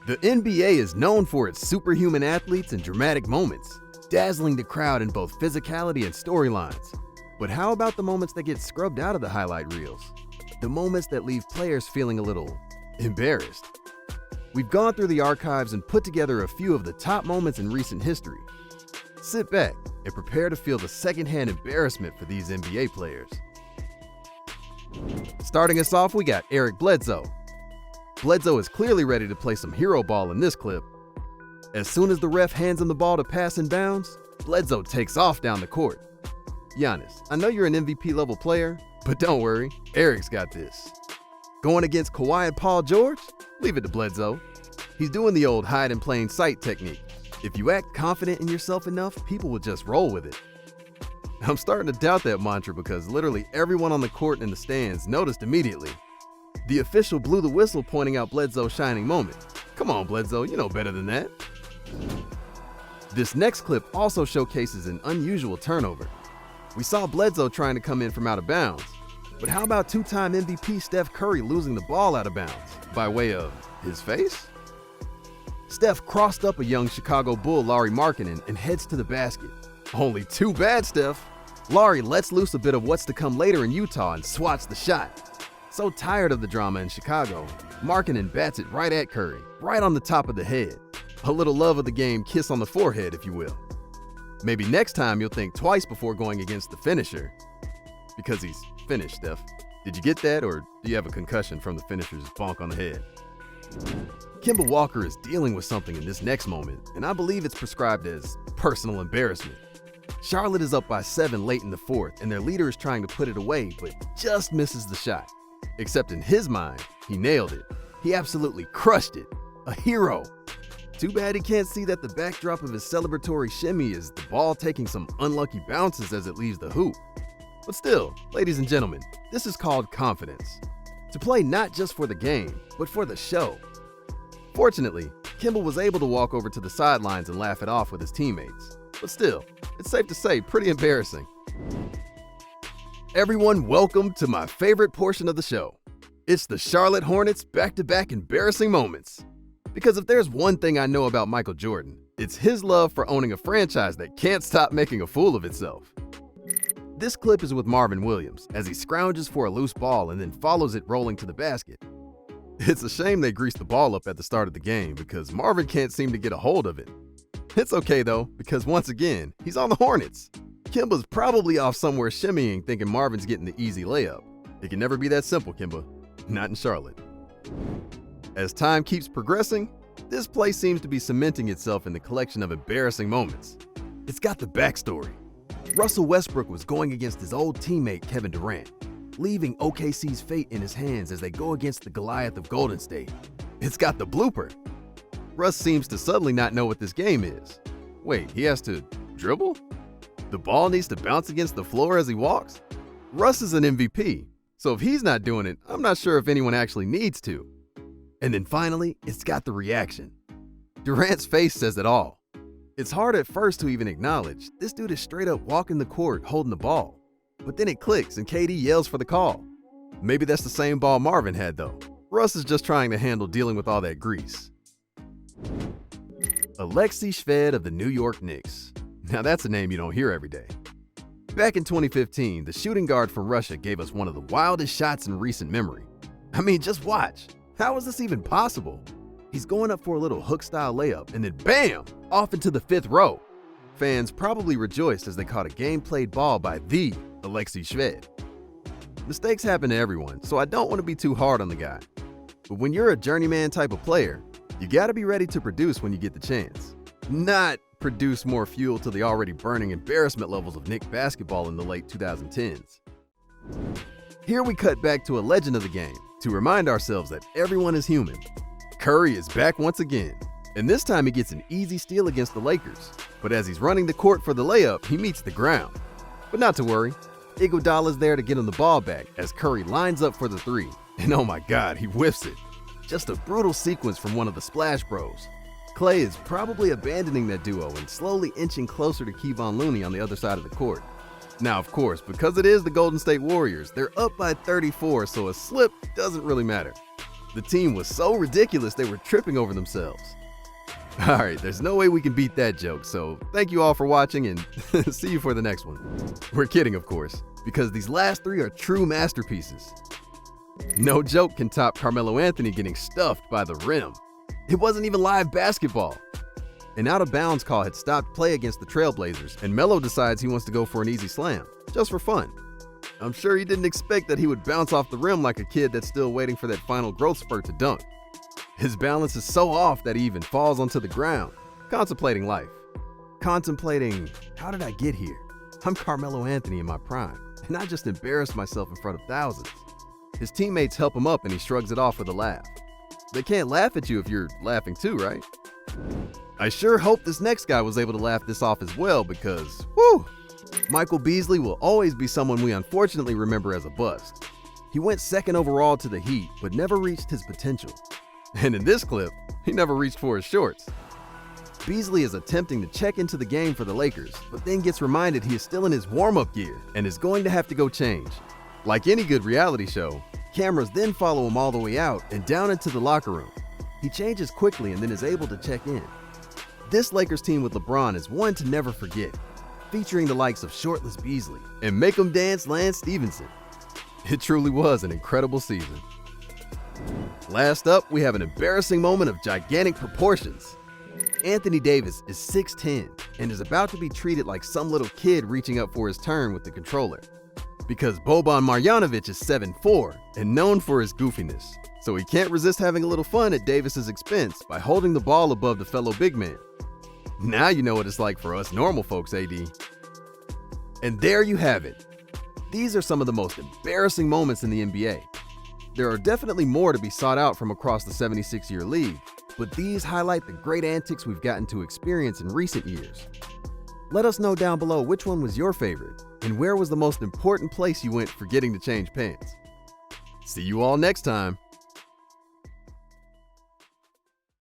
The NBA is known for its superhuman athletes and dramatic moments, dazzling the crowd in both physicality and storylines. But how about the moments that get scrubbed out of the highlight reels? The moments that leave players feeling a little embarrassed. We've gone through the archives and put together a few of the top moments in recent history. Sit back and prepare to feel the secondhand embarrassment for these NBA players. Starting us off, we got Eric Bledsoe. Bledsoe is clearly ready to play some hero ball in this clip. As soon as the ref hands him the ball to pass in bounds, Bledsoe takes off down the court. Giannis, I know you're an MVP level player, but don't worry, Eric's got this. Going against Kawhi and Paul George? Leave it to Bledsoe. He's doing the old hide in plain sight technique. If you act confident in yourself enough, people will just roll with it. I'm starting to doubt that mantra because literally everyone on the court and in the stands noticed immediately. The official blew the whistle pointing out Bledsoe's shining moment. Come on, Bledsoe, you know better than that. This next clip also showcases an unusual turnover. We saw Bledsoe trying to come in from out of bounds. But how about two-time MVP Steph Curry losing the ball out of bounds by way of his face? Steph crossed up a young Chicago Bull, Lauri Markkanen, and heads to the basket. Only too bad, Steph. Lauri lets loose a bit of what's to come later in Utah and swats the shot. So tired of the drama in Chicago, Markkanen bats it right at Curry, right on the top of the head. A little love of the game kiss on the forehead, if you will. Maybe next time you'll think twice before going against the finisher. Because he's finished, Steph. Did you get that, or do you have a concussion from the finisher's bonk on the head? Kemba Walker is dealing with something in this next moment, and I believe it's prescribed as personal embarrassment. Charlotte is up by 7 late in the fourth, and their leader is trying to put it away, but just misses the shot. Except in his mind, he nailed it. He absolutely crushed it. A hero. Too bad he can't see that the backdrop of his celebratory shimmy is the ball taking some unlucky bounces as it leaves the hoop. But still, ladies and gentlemen, this is called confidence. To play not just for the game, but for the show. Fortunately, Kemba was able to walk over to the sidelines and laugh it off with his teammates. But still, it's safe to say pretty embarrassing. Everyone, welcome to my favorite portion of the show. It's the Charlotte Hornets back-to-back embarrassing moments. Because if there's one thing I know about Michael Jordan, it's his love for owning a franchise that can't stop making a fool of itself. This clip is with Marvin Williams as he scrounges for a loose ball and then follows it rolling to the basket. It's a shame they greased the ball up at the start of the game because Marvin can't seem to get a hold of it. It's okay though, because once again, he's on the Hornets. Kemba's probably off somewhere shimmying thinking Marvin's getting the easy layup. It can never be that simple, Kemba. Not in Charlotte. As time keeps progressing, this play seems to be cementing itself in the collection of embarrassing moments. It's got the backstory. Russell Westbrook was going against his old teammate Kevin Durant, leaving OKC's fate in his hands as they go against the Goliath of Golden State. It's got the blooper. Russ seems to suddenly not know what this game is. Wait, he has to dribble? The ball needs to bounce against the floor as he walks? Russ is an MVP, so if he's not doing it, I'm not sure if anyone actually needs to. And then finally, it's got the reaction. Durant's face says it all. It's hard at first to even acknowledge this dude is straight up walking the court holding the ball. But then it clicks and KD yells for the call. Maybe that's the same ball Marvin had though. Russ is just trying to handle dealing with all that grease. Alexei Shved of the New York Knicks. Now that's a name you don't hear every day. Back in 2015, the shooting guard from Russia gave us one of the wildest shots in recent memory. I mean, just watch. How is this even possible? He's going up for a little hook-style layup, and then bam! Off into the 5th row. Fans probably rejoiced as they caught a game-played ball by the Alexei Shved. Mistakes happen to everyone, so I don't want to be too hard on the guy. But when you're a journeyman type of player, you gotta be ready to produce when you get the chance. Not produce more fuel to the already burning embarrassment levels of Knicks basketball in the late 2010s. Here we cut back to a legend of the game to remind ourselves that everyone is human. Curry is back once again, and this time he gets an easy steal against the Lakers. But as he's running the court for the layup, he meets the ground. But not to worry, Iguodala's there to get him the ball back as Curry lines up for the 3. And oh my God, he whiffs it. Just a brutal sequence from one of the Splash Bros. Clay is probably abandoning that duo and slowly inching closer to Kevon Looney on the other side of the court. Now, of course, because it is the Golden State Warriors, they're up by 34, so a slip doesn't really matter. The team was so ridiculous they were tripping over themselves. Alright, there's no way we can beat that joke, so thank you all for watching and see you for the next one. We're kidding, of course, because these last three are true masterpieces. No joke can top Carmelo Anthony getting stuffed by the rim. It wasn't even live basketball. An out-of-bounds call had stopped play against the Trailblazers, and Melo decides he wants to go for an easy slam, just for fun. I'm sure he didn't expect that he would bounce off the rim like a kid that's still waiting for that final growth spurt to dunk. His balance is so off that he even falls onto the ground, contemplating life. Contemplating, how did I get here? I'm Carmelo Anthony in my prime, and I just embarrassed myself in front of thousands. His teammates help him up and he shrugs it off with a laugh. They can't laugh at you if you're laughing too, right? I sure hope this next guy was able to laugh this off as well because, whew! Michael Beasley will always be someone we unfortunately remember as a bust. He went second overall to the Heat, but never reached his potential. And in this clip, he never reached for his shorts. Beasley is attempting to check into the game for the Lakers, but then gets reminded he is still in his warm-up gear and is going to have to go change. Like any good reality show, cameras then follow him all the way out and down into the locker room. He changes quickly and then is able to check in. This Lakers team with LeBron is one to never forget, featuring the likes of shortless Beasley and Make 'em Dance Lance Stevenson. It truly was an incredible season. Last up, we have an embarrassing moment of gigantic proportions. Anthony Davis is 6'10" and is about to be treated like some little kid reaching up for his turn with the controller. Because Boban Marjanovic is 7'4" and known for his goofiness, so he can't resist having a little fun at Davis's expense by holding the ball above the fellow big man. Now you know what it's like for us normal folks, AD. And there you have it. These are some of the most embarrassing moments in the NBA. There are definitely more to be sought out from across the 76-year league, but these highlight the great antics we've gotten to experience in recent years. Let us know down below which one was your favorite, and where was the most important place you went forgetting to change pants. See you all next time.